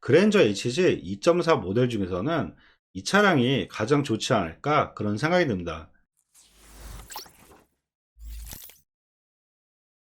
그랜저 HG 2.4 모델 중에서는 이 차량이 가장 좋지 않을까 그런 생각이 듭니다.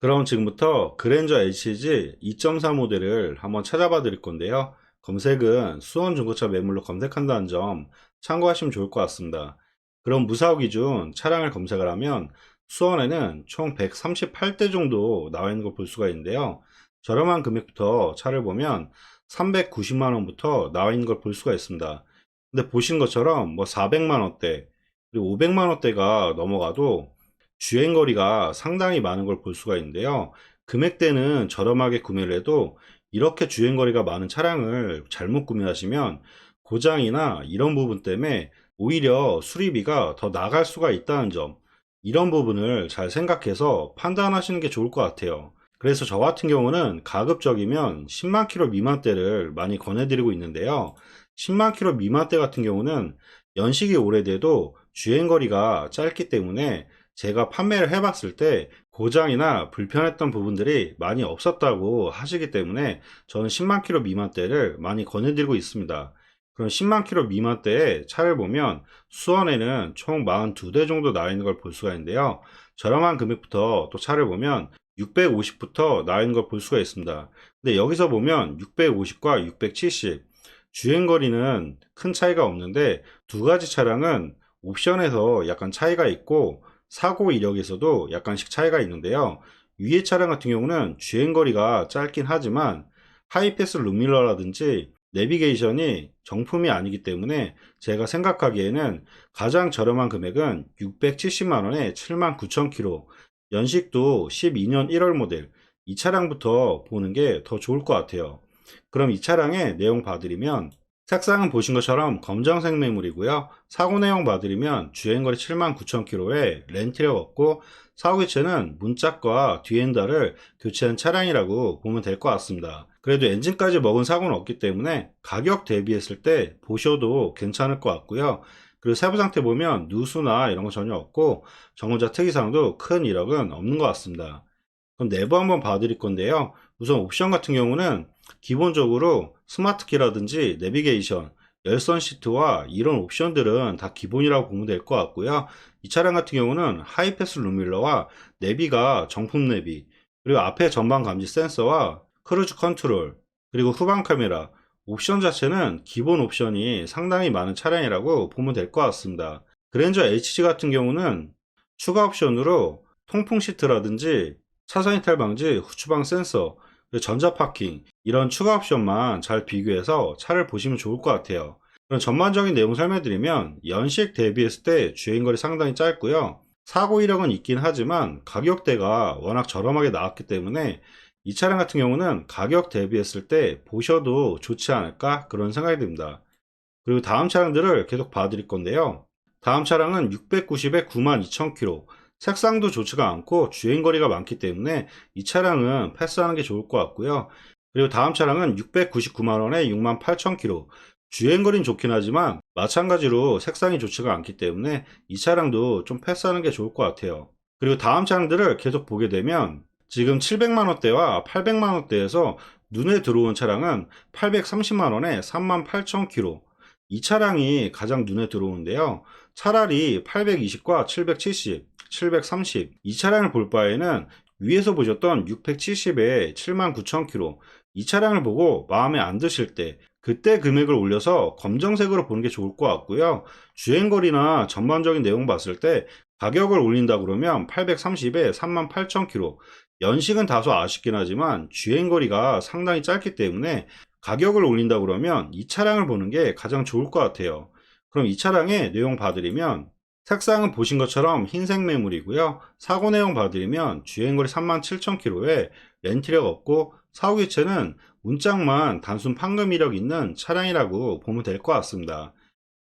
그럼 지금부터 그랜저 HG 2.4 모델을 한번 찾아봐 드릴 건데요. 검색은 수원 중고차 매물로 검색한다는 점 참고하시면 좋을 것 같습니다. 그럼 무사고 기준 차량을 검색을 하면 수원에는 총 138대 정도 나와 있는 걸 볼 수가 있는데요. 저렴한 금액부터 차를 보면 390만 원부터 나와 있는 걸 볼 수가 있습니다. 근데 보신 것처럼 뭐 400만 원대 그리고 500만 원대가 넘어가도 주행거리가 상당히 많은 걸 볼 수가 있는데요. 금액대는 저렴하게 구매를 해도 이렇게 주행거리가 많은 차량을 잘못 구매하시면 고장이나 이런 부분 때문에 오히려 수리비가 더 나갈 수가 있다는 점, 이런 부분을 잘 생각해서 판단하시는 게 좋을 것 같아요. 그래서 저 같은 경우는 가급적이면 10만 킬로 미만대를 많이 권해드리고 있는데요. 10만 킬로 미만대 같은 경우는 연식이 오래돼도 주행거리가 짧기 때문에 제가 판매를 해봤을 때 고장이나 불편했던 부분들이 많이 없었다고 하시기 때문에 저는 10만 킬로 미만대를 많이 권해드리고 있습니다. 그럼 10만 킬로 미만대의 차를 보면 수원에는 총 42대 정도 나와 있는 걸 볼 수가 있는데요. 저렴한 금액부터 또 차를 보면 650부터 나와 있는 걸 볼 수가 있습니다. 근데 여기서 보면 650과 670 주행거리는 큰 차이가 없는데 두 가지 차량은 옵션에서 약간 차이가 있고 사고 이력에서도 약간씩 차이가 있는데요. 위의 차량 같은 경우는 주행거리가 짧긴 하지만 하이패스 룸밀러라든지 내비게이션이 정품이 아니기 때문에 제가 생각하기에는 가장 저렴한 금액은 670만원에 79,000km, 연식도 12년 1월 모델, 이 차량부터 보는 게 더 좋을 것 같아요. 그럼 이 차량의 내용 봐드리면 색상은 보신 것처럼 검정색 매물이고요. 사고 내용 봐드리면 주행거리 79,000km에 렌트력 없고 사고 교체는 문짝과 뒤엔더를 교체한 차량이라고 보면 될 것 같습니다. 그래도 엔진까지 먹은 사고는 없기 때문에 가격 대비했을 때 보셔도 괜찮을 것 같고요. 그리고 세부 상태 보면 누수나 이런 거 전혀 없고 정원자 특이사항도 큰 이력은 없는 것 같습니다. 그럼 내부 한번 봐드릴 건데요. 우선 옵션 같은 경우는 기본적으로 스마트키라든지 내비게이션, 열선 시트와 이런 옵션들은 다 기본이라고 보면 될 것 같고요. 이 차량 같은 경우는 하이패스 룸밀러와 내비가 정품 내비, 그리고 앞에 전방 감지 센서와 크루즈 컨트롤, 그리고 후방 카메라, 옵션 자체는 기본 옵션이 상당히 많은 차량이라고 보면 될 것 같습니다. 그랜저 HG 같은 경우는 추가 옵션으로 통풍 시트라든지 차선 이탈 방지, 후추방 센서, 그리고 전자 파킹 이런 추가 옵션만 잘 비교해서 차를 보시면 좋을 것 같아요. 그럼 전반적인 내용 설명드리면 연식 대비했을 때 주행거리 상당히 짧고요. 사고 이력은 있긴 하지만 가격대가 워낙 저렴하게 나왔기 때문에 이 차량 같은 경우는 가격 대비했을 때 보셔도 좋지 않을까 그런 생각이 듭니다. 그리고 다음 차량들을 계속 봐드릴 건데요. 다음 차량은 690에 92,000km, 색상도 좋지가 않고 주행거리가 많기 때문에 이 차량은 패스하는 게 좋을 것 같고요. 그리고 다음 차량은 699만원에 68,000km, 주행거리는 좋긴 하지만 마찬가지로 색상이 좋지가 않기 때문에 이 차량도 좀 패스하는 게 좋을 것 같아요. 그리고 다음 차량들을 계속 보게 되면 지금 700만원대와 800만원대에서 눈에 들어온 차량은 830만원에 38,000km, 이 차량이 가장 눈에 들어오는데요. 차라리 820과 770, 730, 이 차량을 볼 바에는 위에서 보셨던 670에 79,000km, 이 차량을 보고 마음에 안 드실 때 그때 금액을 올려서 검정색으로 보는 게 좋을 것 같고요. 주행거리나 전반적인 내용 봤을 때 가격을 올린다 그러면 830에 38,000km, 연식은 다소 아쉽긴 하지만 주행거리가 상당히 짧기 때문에 가격을 올린다 그러면 이 차량을 보는 게 가장 좋을 것 같아요. 그럼 이 차량의 내용 봐드리면 색상은 보신 것처럼 흰색 매물이고요. 사고 내용 봐드리면 주행거리 37,000km에 렌트력 없고 사후 교체는 문짝만 단순 판금 이력 있는 차량이라고 보면 될 것 같습니다.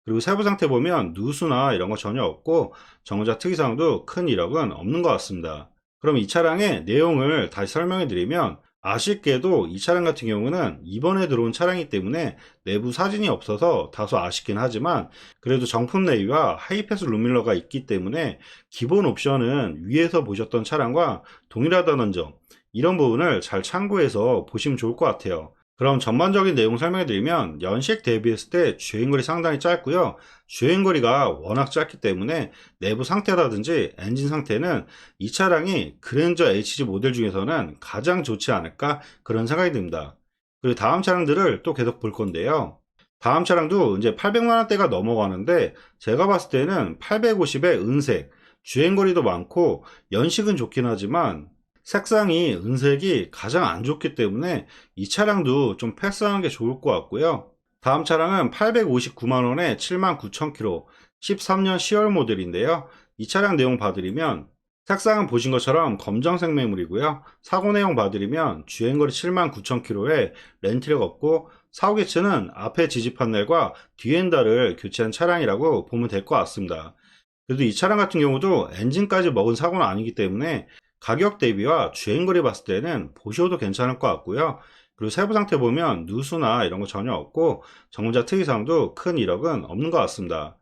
그리고 세부 상태 보면 누수나 이런 거 전혀 없고 정자 특이사항도 큰 이력은 없는 것 같습니다. 그럼 이 차량의 내용을 다시 설명해 드리면 아쉽게도 이 차량 같은 경우는 이번에 들어온 차량이기 때문에 내부 사진이 없어서 다소 아쉽긴 하지만 그래도 정품 내비와 하이패스 룸밀러가 있기 때문에 기본 옵션은 위에서 보셨던 차량과 동일하다는 점, 이런 부분을 잘 참고해서 보시면 좋을 것 같아요. 그럼 전반적인 내용 설명해 드리면 연식 대비했을 때 주행거리 상당히 짧고요. 주행거리가 워낙 짧기 때문에 내부 상태라든지 엔진 상태는 이 차량이 그랜저 HG 모델 중에서는 가장 좋지 않을까 그런 생각이 듭니다. 그리고 다음 차량들을 또 계속 볼 건데요. 다음 차량도 이제 800만 원대가 넘어가는데 제가 봤을 때는 850의 은색, 주행거리도 많고 연식은 좋긴 하지만 색상이 은색이 가장 안 좋기 때문에 이 차량도 좀 패스하는 게 좋을 것 같고요. 다음 차량은 859만 원에 79,000km 13년 10월 모델인데요. 이 차량 내용 봐드리면 색상은 보신 것처럼 검정색 매물이고요. 사고 내용 봐드리면 주행거리 79,000km에 렌트력 없고 사후 교체는 앞에 지지 판넬과 뒤 엔다를 교체한 차량이라고 보면 될 것 같습니다. 그래도 이 차량 같은 경우도 엔진까지 먹은 사고는 아니기 때문에 가격 대비와 주행거리 봤을 때는 보셔도 괜찮을 것 같고요. 그리고 세부 상태 보면 누수나 이런 거 전혀 없고 정문자 특이사항도 큰 이력은 없는 것 같습니다.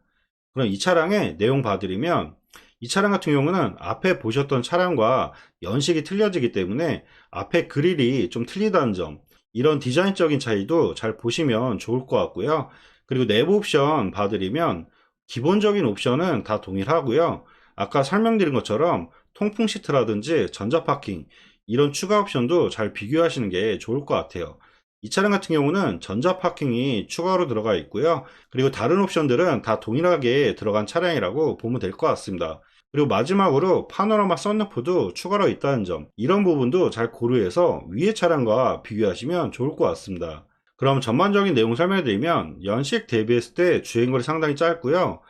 그럼 이 차량의 내용 봐드리면 이 차량 같은 경우는 앞에 보셨던 차량과 연식이 틀려지기 때문에 앞에 그릴이 좀 틀리다는 점, 이런 디자인적인 차이도 잘 보시면 좋을 것 같고요. 그리고 내부 옵션 봐드리면 기본적인 옵션은 다 동일하고요. 아까 설명드린 것처럼 통풍 시트라든지 전자파킹 이런 추가 옵션도 잘 비교하시는 게 좋을 것 같아요. 이 차량 같은 경우는 전자파킹이 추가로 들어가 있고요. 그리고 다른 옵션들은 다 동일하게 들어간 차량이라고 보면 될 것 같습니다. 그리고 마지막으로 파노라마 썬루프도 추가로 있다는 점, 이런 부분도 잘 고려해서 위의 차량과 비교하시면 좋을 것 같습니다. 그럼 전반적인 내용 설명드리면 연식 대비했을 때 주행거리 상당히 짧고요.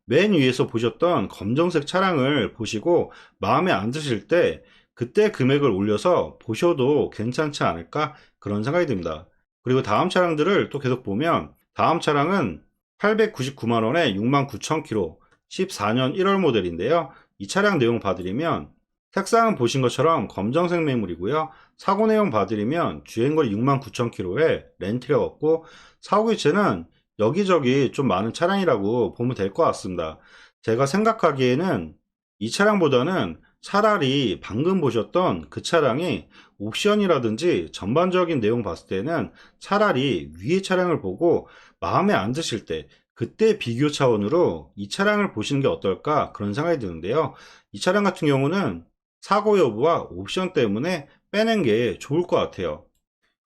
맨 위에서 보셨던 검정색 차량을 보시고 마음에 안 드실 때 그때 금액을 올려서 보셔도 괜찮지 않을까 그런 생각이 듭니다. 그리고 다음 차량들을 또 계속 보면 다음 차량은 899만 원에 69,000km 14년 1월 모델인데요. 이 차량 내용 봐드리면 색상은 보신 것처럼 검정색 매물이고요. 사고 내용 봐드리면 주행거리 69,000km에 렌트력 없고 사고 교체는 여기저기 좀 많은 차량이라고 보면 될 것 같습니다. 제가 생각하기에는 이 차량보다는 차라리 방금 보셨던 그 차량이 옵션이라든지 전반적인 내용 봤을 때는 차라리 위의 차량을 보고 마음에 안 드실 때 그때 비교 차원으로 이 차량을 보시는 게 어떨까 그런 생각이 드는데요. 이 차량 같은 경우는 사고 여부와 옵션 때문에 빼는 게 좋을 것 같아요.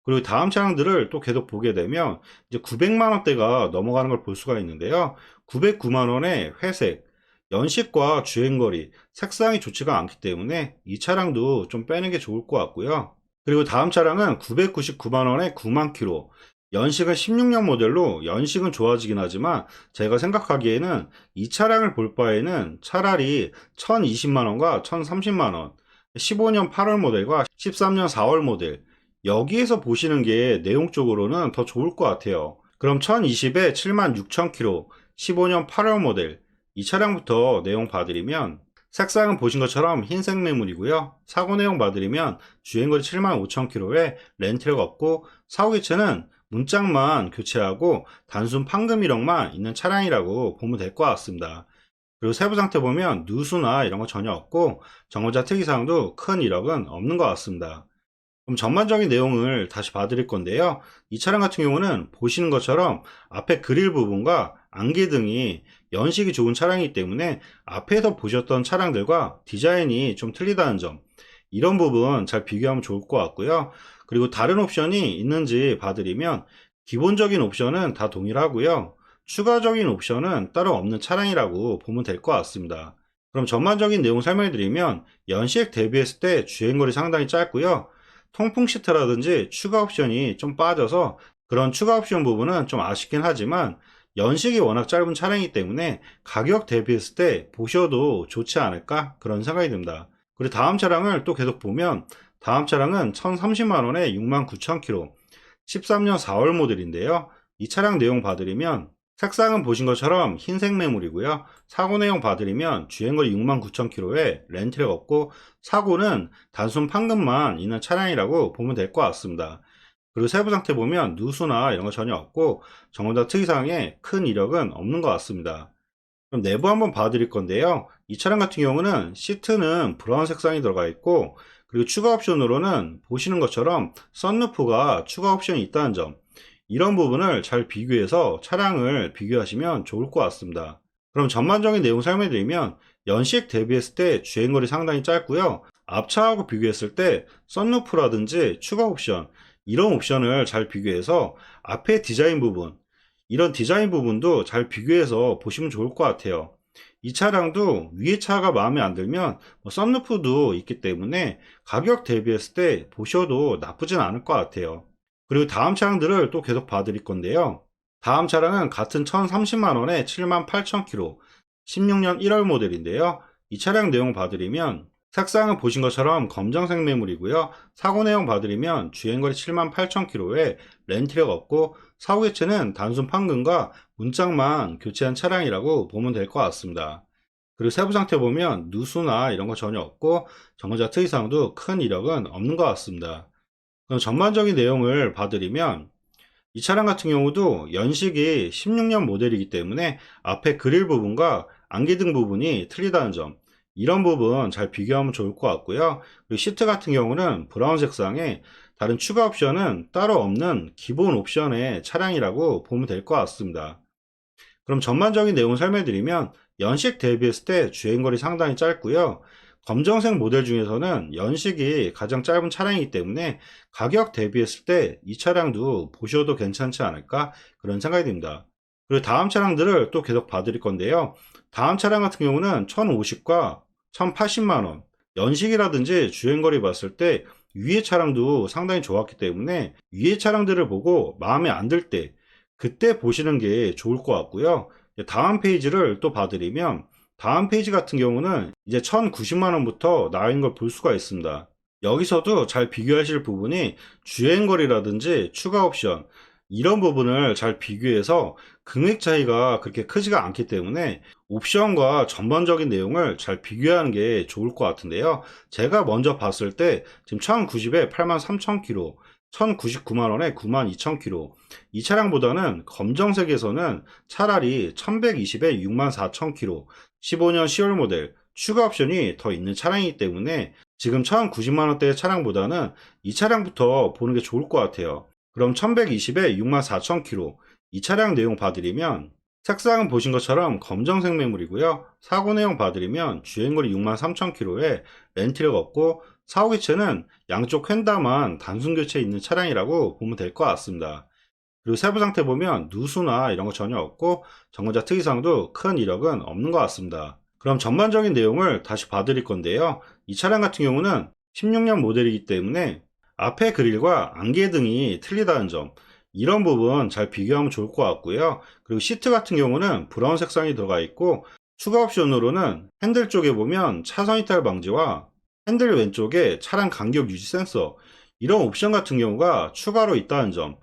그리고 다음 차량들을 또 계속 보게 되면 이제 900만 원대가 넘어가는 걸 볼 수가 있는데요. 909만 원의 회색, 연식과 주행거리, 색상이 좋지가 않기 때문에 이 차량도 좀 빼는 게 좋을 것 같고요. 그리고 다음 차량은 999만 원에 9만 킬로, 연식은 16년 모델로 연식은 좋아지긴 하지만 제가 생각하기에는 이 차량을 볼 바에는 차라리 1020만 원과 1030만 원, 15년 8월 모델과 13년 4월 모델 여기에서 보시는 게 내용적으로는 더 좋을 것 같아요. 그럼 1020에 76,000km 15년 8월 모델 이 차량부터 내용 봐드리면 색상은 보신 것처럼 흰색 매물이고요. 사고 내용 봐드리면 주행거리 75,000km에 렌트력 없고 사고 교체는 문짝만 교체하고 단순 판금 이력만 있는 차량이라고 보면 될 것 같습니다. 그리고 세부 상태 보면 누수나 이런 거 전혀 없고 정거자 특이사항도 큰 이력은 없는 것 같습니다. 그럼 전반적인 내용을 다시 봐드릴 건데요. 이 차량 같은 경우는 보시는 것처럼 앞에 그릴 부분과 안개등이 연식이 좋은 차량이기 때문에 앞에서 보셨던 차량들과 디자인이 좀 틀리다는 점, 이런 부분 잘 비교하면 좋을 것 같고요. 그리고 다른 옵션이 있는지 봐드리면 기본적인 옵션은 다 동일하고요. 추가적인 옵션은 따로 없는 차량이라고 보면 될 것 같습니다. 그럼 전반적인 내용 설명해 드리면 연식 대비했을 때 주행거리 상당히 짧고요. 통풍 시트라든지 추가 옵션이 좀 빠져서 그런 추가 옵션 부분은 좀 아쉽긴 하지만 연식이 워낙 짧은 차량이기 때문에 가격 대비했을 때 보셔도 좋지 않을까 그런 생각이 듭니다. 그리고 다음 차량을 또 계속 보면 다음 차량은 1030만 원에 69,000km 13년 4월 모델인데요. 이 차량 내용 봐드리면 색상은 보신 것처럼 흰색 매물이고요. 사고 내용 봐드리면 주행거리 69,000km에 렌트력 없고 사고는 단순 판금만 있는 차량이라고 보면 될 것 같습니다. 그리고 세부 상태 보면 누수나 이런 거 전혀 없고 정원자 특이사항에 큰 이력은 없는 것 같습니다. 그럼 내부 한번 봐드릴 건데요. 이 차량 같은 경우는 시트는 브라운 색상이 들어가 있고 그리고 추가 옵션으로는 보시는 것처럼 썬루프가 추가 옵션이 있다는 점, 이런 부분을 잘 비교해서 차량을 비교하시면 좋을 것 같습니다. 그럼 전반적인 내용 설명드리면 연식 대비했을 때 주행거리 상당히 짧고요. 앞차하고 비교했을 때 썬루프라든지 추가 옵션, 이런 옵션을 잘 비교해서 앞에 디자인 부분, 이런 디자인 부분도 잘 비교해서 보시면 좋을 것 같아요. 이 차량도 위에 차가 마음에 안 들면 썬루프도 있기 때문에 가격 대비했을 때 보셔도 나쁘진 않을 것 같아요. 그리고 다음 차량들을 또 계속 봐드릴 건데요. 다음 차량은 같은 1030만원에 78,000km 16년 1월 모델인데요. 이 차량 내용 봐드리면 색상은 보신 것처럼 검정색 매물이고요. 사고 내용 봐드리면 주행거리 78,000km에 렌트력 없고 사후 교체는 단순 판금과 문짝만 교체한 차량이라고 보면 될 것 같습니다. 그리고 세부 상태 보면 누수나 이런 거 전혀 없고 정거자 특이사항도 큰 이력은 없는 것 같습니다. 그럼 전반적인 내용을 봐드리면 이 차량 같은 경우도 연식이 16년 모델이기 때문에 앞에 그릴 부분과 안개등 부분이 틀리다는 점, 이런 부분 잘 비교하면 좋을 것 같고요. 그리고 시트 같은 경우는 브라운 색상에 다른 추가 옵션은 따로 없는 기본 옵션의 차량이라고 보면 될 것 같습니다. 그럼 전반적인 내용을 설명드리면 연식 대비했을 때 주행거리 상당히 짧고요. 검정색 모델 중에서는 연식이 가장 짧은 차량이기 때문에 가격 대비했을 때 이 차량도 보셔도 괜찮지 않을까, 그런 생각이 듭니다. 그리고 다음 차량들을 또 계속 봐드릴 건데요. 다음 차량 같은 경우는 1050과 1080만원, 연식이라든지 주행거리 봤을 때 위의 차량도 상당히 좋았기 때문에 위의 차량들을 보고 마음에 안 들 때 그때 보시는 게 좋을 것 같고요. 다음 페이지를 또 봐드리면 다음 페이지 같은 경우는 이제 1090만원부터 나와 있는 걸 볼 수가 있습니다. 여기서도 잘 비교하실 부분이 주행거리라든지 추가 옵션, 이런 부분을 잘 비교해서 금액 차이가 그렇게 크지가 않기 때문에 옵션과 전반적인 내용을 잘 비교하는 게 좋을 것 같은데요. 제가 먼저 봤을 때 지금 1090에 83,000km, 1099만원에 92,000km, 이 차량보다는 검정색에서는 차라리 1120에 64,000km, 15년 10월 모델 추가 옵션이 더 있는 차량이기 때문에 지금 1090만원대의 차량보다는 이 차량부터 보는 게 좋을 것 같아요. 그럼 1120에 64,000km, 이 차량 내용 봐드리면 색상은 보신 것처럼 검정색 매물이고요. 사고 내용 봐드리면 주행거리 63,000km에 렌트력 없고 사후 교체는 양쪽 휀다만 단순 교체 있는 차량이라고 보면 될 것 같습니다. 그리고 세부 상태 보면 누수나 이런 거 전혀 없고 정거자 특이사항도 큰 이력은 없는 것 같습니다. 그럼 전반적인 내용을 다시 봐드릴 건데요. 이 차량 같은 경우는 16년 모델이기 때문에 앞에 그릴과 안개등이 틀리다는 점, 이런 부분 잘 비교하면 좋을 것 같고요. 그리고 시트 같은 경우는 브라운 색상이 들어가 있고 추가 옵션으로는 핸들 쪽에 보면 차선 이탈 방지와 핸들 왼쪽에 차량 간격 유지 센서, 이런 옵션 같은 경우가 추가로 있다는 점,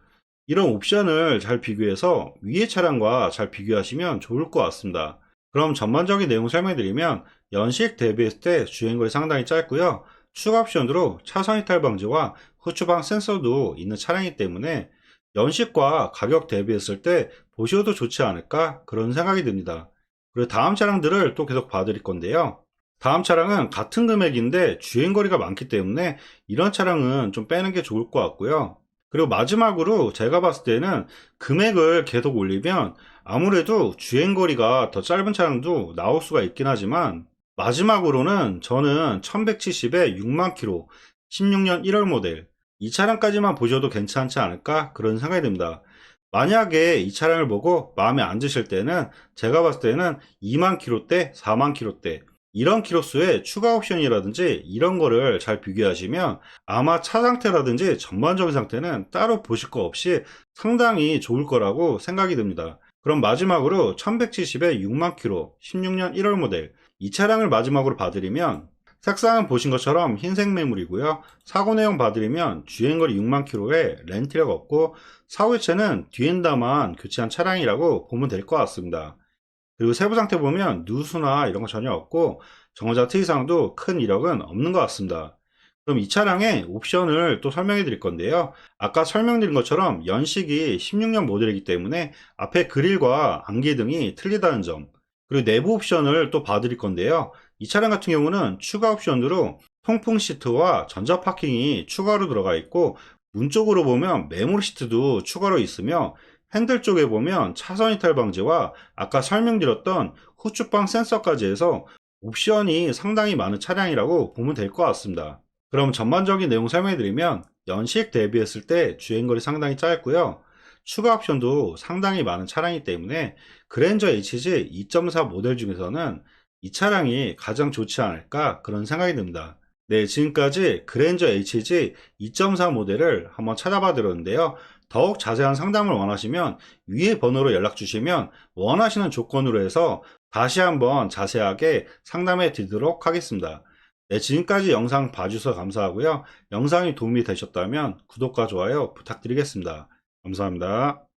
이런 옵션을 잘 비교해서 위의 차량과 잘 비교하시면 좋을 것 같습니다. 그럼 전반적인 내용 설명드리면 연식 대비했을 때 주행거리 상당히 짧고요. 추가 옵션으로 차선 이탈 방지와 후추방 센서도 있는 차량이기 때문에 연식과 가격 대비했을 때 보셔도 좋지 않을까, 그런 생각이 듭니다. 그리고 다음 차량들을 또 계속 봐드릴 건데요. 다음 차량은 같은 금액인데 주행거리가 많기 때문에 이런 차량은 좀 빼는 게 좋을 것 같고요. 그리고 마지막으로 제가 봤을 때는 금액을 계속 올리면 아무래도 주행거리가 더 짧은 차량도 나올 수가 있긴 하지만 마지막으로는 저는 1170에 6만 km 16년 1월 모델 이 차량까지만 보셔도 괜찮지 않을까, 그런 생각이 듭니다. 만약에 이 차량을 보고 마음에 안 드실 때는 제가 봤을 때는 2만 km대, 4만 km대 이런 키로수의 추가 옵션이라든지 이런 거를 잘 비교하시면 아마 차 상태라든지 전반적인 상태는 따로 보실 거 없이 상당히 좋을 거라고 생각이 듭니다. 그럼 마지막으로 1170에 6만 km 16년 1월 모델 이 차량을 마지막으로 봐드리면 색상은 보신 것처럼 흰색 매물이고요. 사고 내용 봐드리면 주행거리 6만 km에 렌트력 없고 사후 교체는 뒤엔다만 교체한 차량이라고 보면 될 것 같습니다. 그리고 세부 상태 보면 누수나 이런 거 전혀 없고 정거자 특이사항도 큰 이력은 없는 것 같습니다. 그럼 이 차량의 옵션을 또 설명해 드릴 건데요. 아까 설명드린 것처럼 연식이 16년 모델이기 때문에 앞에 그릴과 안개등이 틀리다는 점, 그리고 내부 옵션을 또 봐드릴 건데요. 이 차량 같은 경우는 추가 옵션으로 통풍 시트와 전자 파킹이 추가로 들어가 있고, 문 쪽으로 보면 메모리 시트도 추가로 있으며, 핸들 쪽에 보면 차선 이탈 방지와 아까 설명드렸던 후추방 센서까지 해서 옵션이 상당히 많은 차량이라고 보면 될 것 같습니다. 그럼 전반적인 내용 설명해드리면, 연식 대비했을 때 주행거리 상당히 짧고요. 추가 옵션도 상당히 많은 차량이기 때문에 그랜저 HG 2.4 모델 중에서는 이 차량이 가장 좋지 않을까 그런 생각이 듭니다. 네, 지금까지 그랜저 HG 2.4 모델을 한번 찾아봐 드렸는데요. 더욱 자세한 상담을 원하시면 위에 번호로 연락 주시면 원하시는 조건으로 해서 다시 한번 자세하게 상담해 드리도록 하겠습니다. 네, 지금까지 영상 봐주셔서 감사하고요. 영상이 도움이 되셨다면 구독과 좋아요 부탁드리겠습니다. 감사합니다.